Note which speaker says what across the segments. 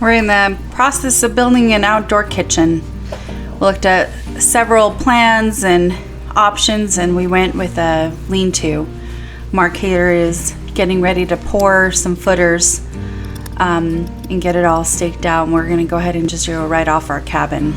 Speaker 1: We're in the process of building an outdoor kitchen. We looked at several plans and options, and we went with a lean-to. Marc here is getting ready to pour some footers and get it all staked out, and we're going to go ahead and just go right off our cabin.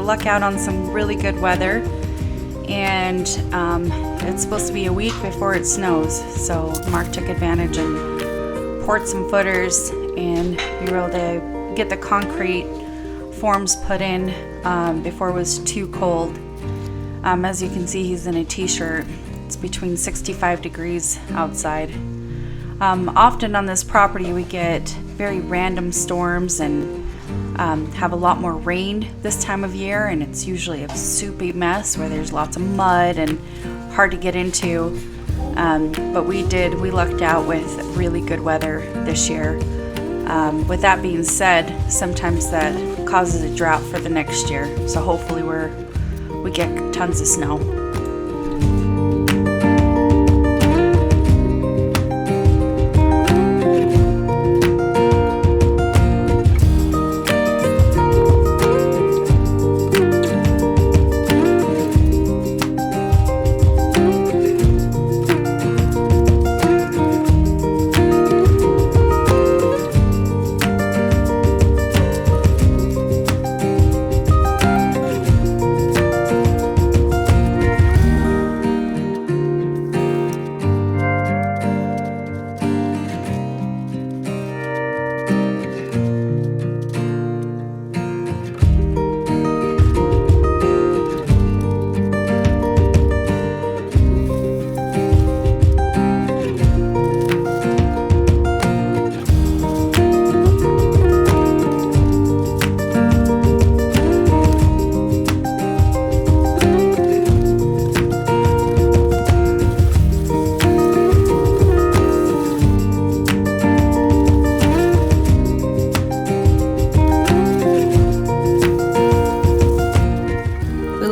Speaker 1: Luck out on some really good weather, and it's supposed to be a week before it snows, so Marc took advantage and poured some footers, and we were able to get the concrete forms put in before it was too cold. As you can see, he's in a t-shirt. It's between 65 degrees outside. Often on this property we get very random storms and have a lot more rain this time of year, and it's usually a soupy mess where there's lots of mud and hard to get into, but we lucked out with really good weather this year. With that being said, sometimes that causes a drought for the next year, so hopefully we get tons of snow.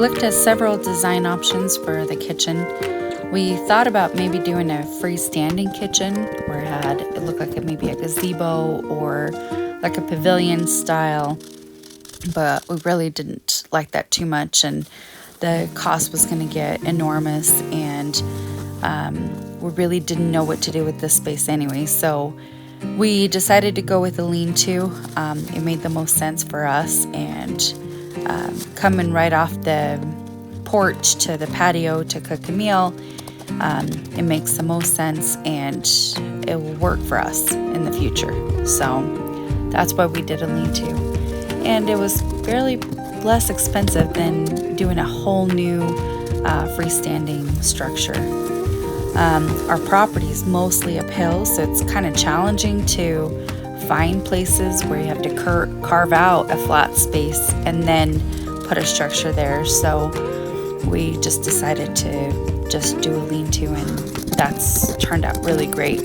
Speaker 1: Looked at several design options for the kitchen. We thought about maybe doing a freestanding kitchen where it looked like maybe a gazebo or like a pavilion style, but we really didn't like that too much, and the cost was going to get enormous, and we really didn't know what to do with this space anyway, so we decided to go with a lean-to. It made the most sense for us, and coming right off the porch to the patio to cook a meal, it makes the most sense, and it will work for us in the future. So that's why we did a lean-to, and it was fairly less expensive than doing a whole new freestanding structure. Our property is mostly uphill, so it's kind of challenging to find places where you have to carve out a flat space and then put a structure there. So we just decided to just do a lean-to, and that's turned out really great.